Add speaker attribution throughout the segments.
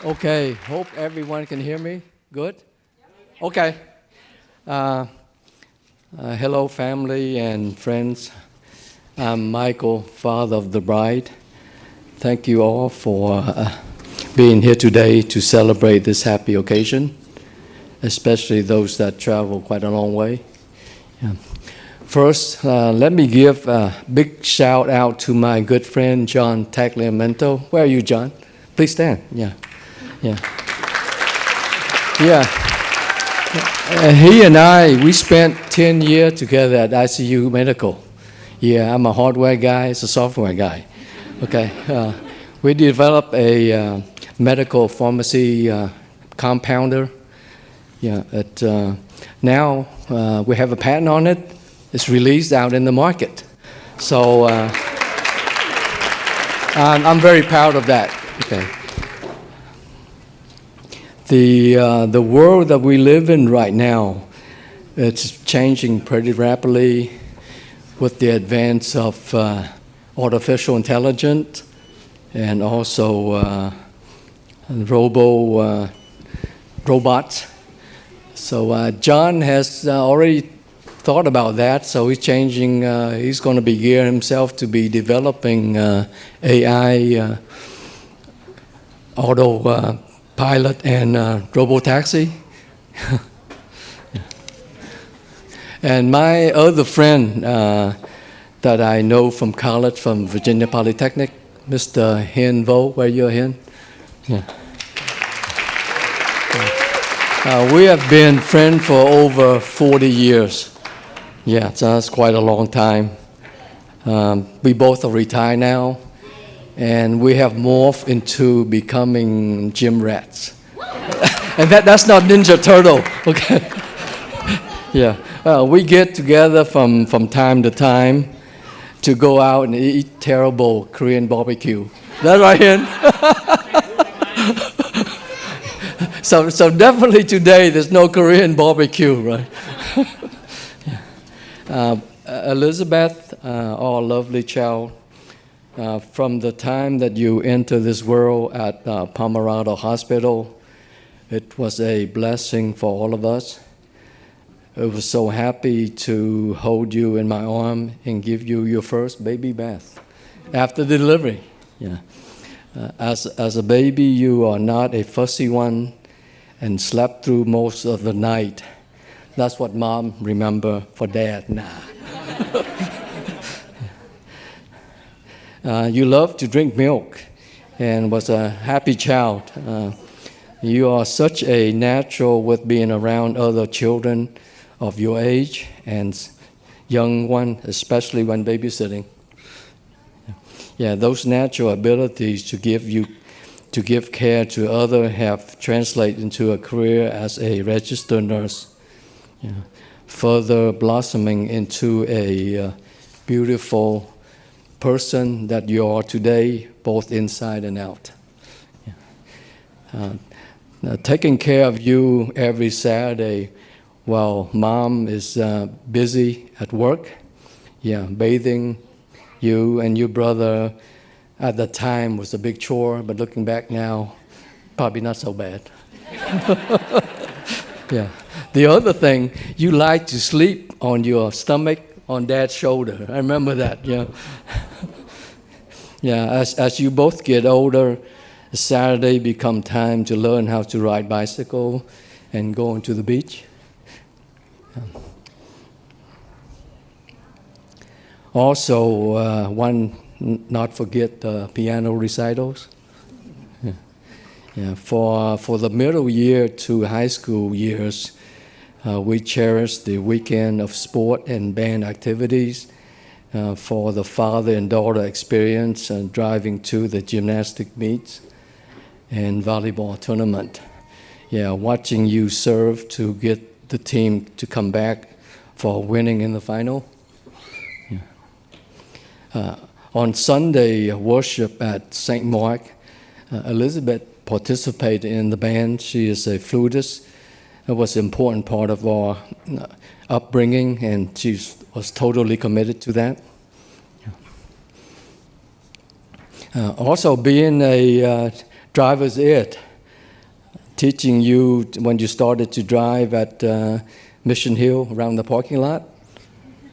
Speaker 1: Okay, hope everyone can hear me. Good? Okay. Uh, Hello, family and friends. I'm Michael, father of the bride. Thank you all for being here today to celebrate this happy occasion, especially those that travel quite a long way. Yeah. First, let me give a big shout out to my good friend John Tagliamento. Where are you, John? Please stand. Yeah. Yeah. Yeah. He and I, we spent 10 years together at ICU Medical. Yeah, I'm a hardware guy, he's a software guy. Okay. We developed a medical pharmacy compounder. Yeah. Now we have a patent on it. It's released out in the market. So I'm very proud of that. Okay. The world that we live in right now, it's changing pretty rapidly with the advance of artificial intelligence and also robots. So John has already thought about that, so he's changing, he's going to be gearing himself to be developing AI auto pilot and robotaxi. And my other friend that I know from college, from Virginia Polytechnic, Mr. Hen Vo, where you're Hen? Yeah. We have been friends for over 40 years. Yeah, so that's quite a long time. We both are retired now. And we have morphed into becoming gym rats. And that's not Ninja Turtle, okay? Yeah, we get together from time to time to go out and eat terrible Korean barbecue. That's right, Hen? So definitely today there's no Korean barbecue, right? Elizabeth, our lovely child, from the time that you enter this world at Pomerado Hospital, it was a blessing for all of us. I was so happy to hold you in my arm and give you your first baby bath after delivery. Yeah. As a baby, you are not a fussy one and slept through most of the night. That's what mom remember for dad. Nah. You love to drink milk and was a happy child. You are such a natural with being around other children of your age and young one, especially when babysitting. Yeah, those natural abilities to give care to others have translated into a career as a registered nurse. Yeah. Further blossoming into a beautiful person that you are today, both inside and out. Yeah. Taking care of you every Saturday while mom is busy at work, yeah, bathing you and your brother at the time was a big chore, but looking back now, probably not so bad. Yeah. The other thing, you like to sleep on your stomach on dad's shoulder. I remember that, yeah. Yeah, as you both get older, Saturday become time to learn how to ride bicycle and go into the beach. Also, one not forget the piano recitals. Yeah. Yeah. For the middle year to high school years, we cherish the weekend of sport and band activities. For the father and daughter experience and driving to the gymnastic meets and volleyball tournament. Yeah, watching you serve to get the team to come back for winning in the final. Yeah. On Sunday worship at St. Mark, Elizabeth participated in the band. She is a flutist. It was an important part of our upbringing, and she was totally committed to that. Also, being a driver's ed, teaching you when you started to drive at Mission Hill around the parking lot.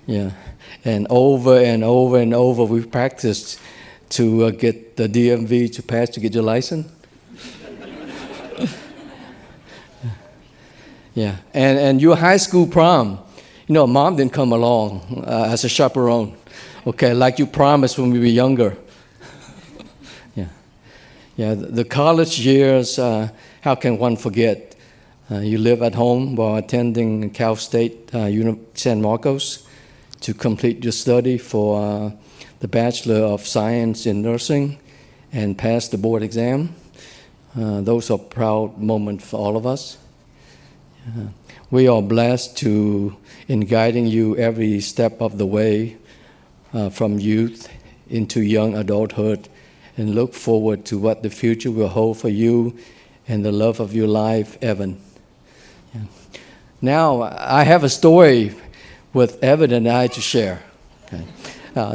Speaker 1: Yeah, and over and over and over we practiced to get the DMV to pass to get your license. Yeah, and your high school prom, mom didn't come along as a chaperone, okay, like you promised when we were younger. Yeah, the college years, how can one forget? You live at home while attending Cal State San Marcos to complete your study for the Bachelor of Science in Nursing and pass the board exam. Those are proud moments for all of us. We are blessed in guiding you every step of the way from youth into young adulthood, and look forward to what the future will hold for you and the love of your life, Evan. Yeah. Now, I have a story with Evan and I to share. Okay.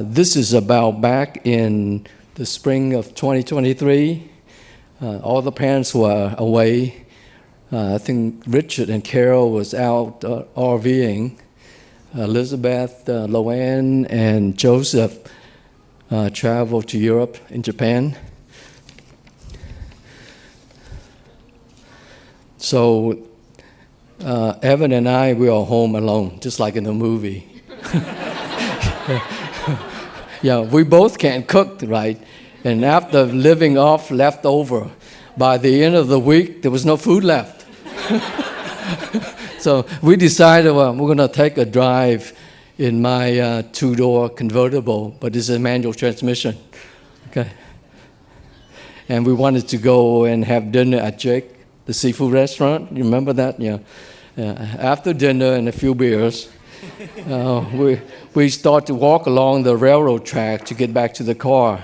Speaker 1: This is about back in the spring of 2023. All the parents were away. I think Richard and Carol was out RVing. Elizabeth, Loanne, and Joseph traveled to Europe and Japan. So Evan and I, we are home alone, just like in the movie. Yeah, we both can't cook, right? And after living off leftover, by the end of the week, there was no food left. So we decided, well, we're going to take a drive in my two-door convertible, but it's a manual transmission. Okay. And we wanted to go and have dinner at Jake, the seafood restaurant. You remember that? Yeah. After dinner and a few beers, we start to walk along the railroad track to get back to the car.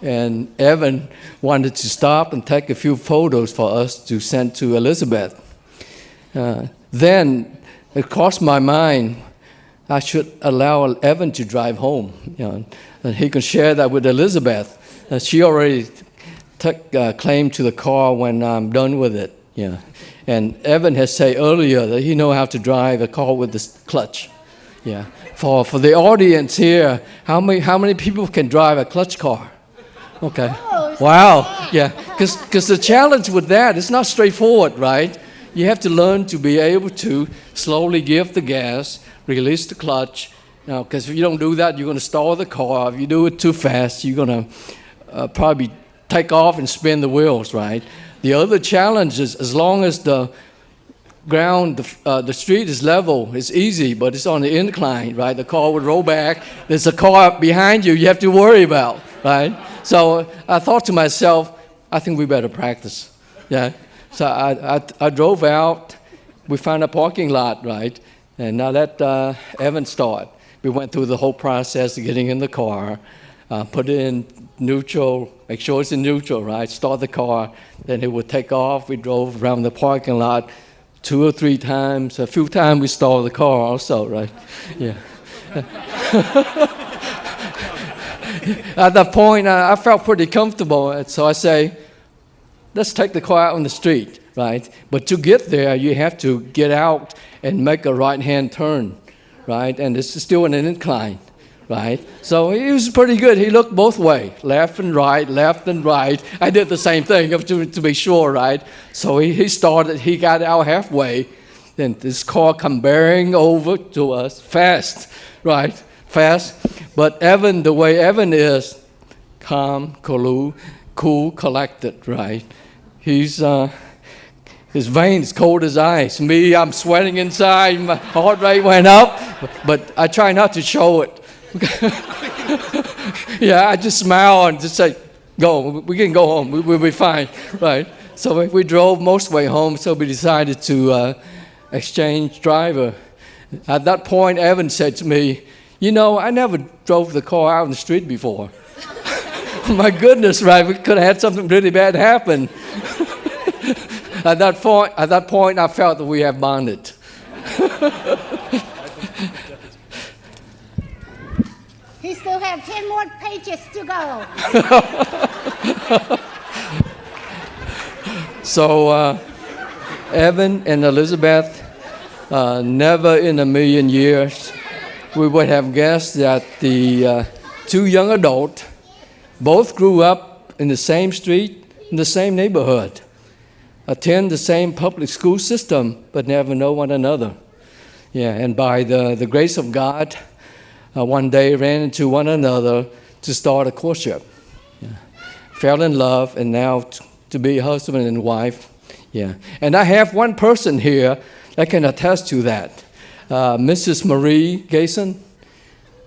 Speaker 1: And Evan wanted to stop and take a few photos for us to send to Elizabeth. Then it crossed my mind, I should allow Evan to drive home, and he can share that with Elizabeth. She already took claim to the car when I'm done with it. Yeah, and Evan has said earlier that he knows how to drive a car with the clutch. Yeah, for the audience here, how many people can drive a clutch car? Okay, wow, yeah, because the challenge with that, it's not straightforward, right? You have to learn to be able to slowly give the gas, release the clutch, because if you don't do that, you're going to stall the car. If you do it too fast, you're going to probably take off and spin the wheels, right? The other challenge is, as long as the ground, the street is level, it's easy, but it's on the incline, right? The car would roll back. There's a car behind you have to worry about, right? So I thought to myself, I think we better practice, yeah? So I drove out. We found a parking lot, right? And now let Evan start. We went through the whole process of getting in the car, put it in neutral, make sure it's in neutral, right? Start the car. Then it would take off. We drove around the parking lot 2 or 3 times. A few times we stalled the car also, right? Yeah. At that point, I felt pretty comfortable. So I say, let's take the car out on the street, right? But to get there, you have to get out and make a right-hand turn, right? And it's still in an incline, right? So he was pretty good. He looked both ways, left and right, left and right. I did the same thing to be sure, right? So he started, he got out halfway. Then this car come bearing over to us fast, right? Fast. But Evan, the way Evan is, calm, cool, collected, right? He's his veins cold as ice. Me, I'm sweating inside. My heart rate went up, but I try not to show it. Yeah, I just smile and just say, "Go. We can go home. We'll be fine." Right. So we drove most way home. So we decided to exchange driver. At that point, Evan said to me, I never drove the car out on the street before. My goodness, right? We could have had something really bad happen. At that point, I felt that we have bonded.
Speaker 2: He still have 10 more pages to go.
Speaker 1: So Evan and Elizabeth, never in a million years we would have guessed that the two young adults both grew up in the same street, in the same neighborhood, attend the same public school system, but never know one another. Yeah, and by the grace of God, one day ran into one another to start a courtship. Yeah. Fell in love, and now to be husband and wife. Yeah, and I have one person here that can attest to that. Mrs. Marie Gason.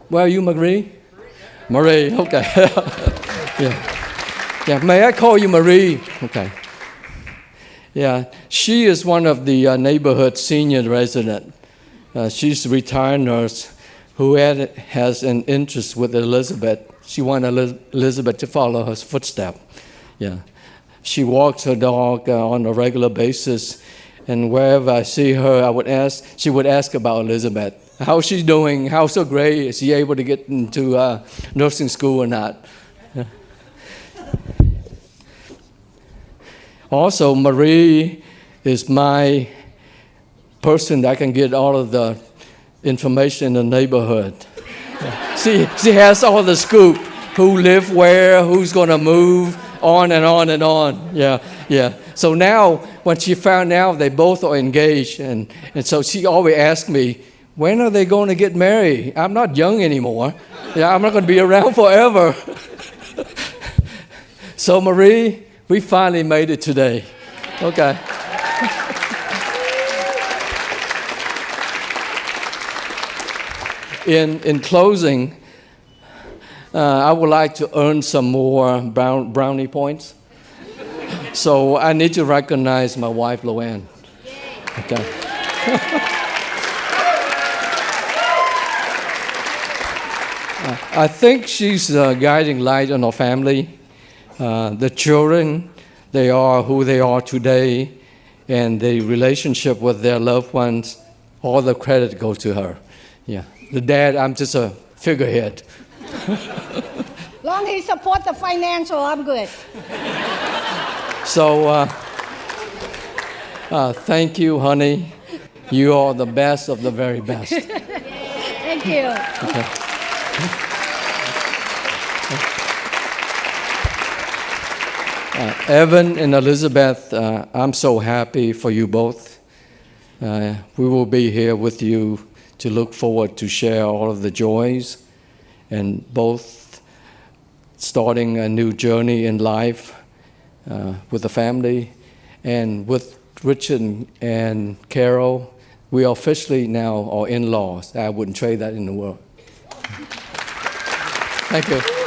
Speaker 1: Where are you, Marie? Marie, okay. Yeah, may I call you Marie? Okay. Yeah, she is one of the neighborhood senior resident. She's a retired nurse who has an interest with Elizabeth. She wanted Elizabeth to follow her footsteps. Yeah. She walks her dog on a regular basis, and wherever I see her, she would ask about Elizabeth. How's she doing? How's so great? Is she able to get into nursing school or not? Yeah. Also, Marie is my person that can get all of the information in the neighborhood. Yeah. She has all the scoop. Who live where, who's going to move, on and on and on. Yeah. So now, when she found out they both are engaged, and so she always asks me, when are they going to get married? I'm not young anymore. Yeah, I'm not going to be around forever. So Marie, we finally made it today. Okay. In closing, I would like to earn some more brownie points. So I need to recognize my wife, Luann. Okay. I think she's a guiding light in our family. The children, they are who they are today, and the relationship with their loved ones, all the credit goes to her. Yeah. The dad, I'm just a figurehead.
Speaker 2: Long as he supports the financial, I'm good.
Speaker 1: So, thank you, honey. You are the best of the very best.
Speaker 2: Thank you.
Speaker 1: Okay. Evan and Elizabeth, I'm so happy for you both. We will be here with you to look forward to share all of the joys, and both starting a new journey in life with the family. And with Richard and Carol, we are officially now our in-laws. I wouldn't trade that in the world. Thank you.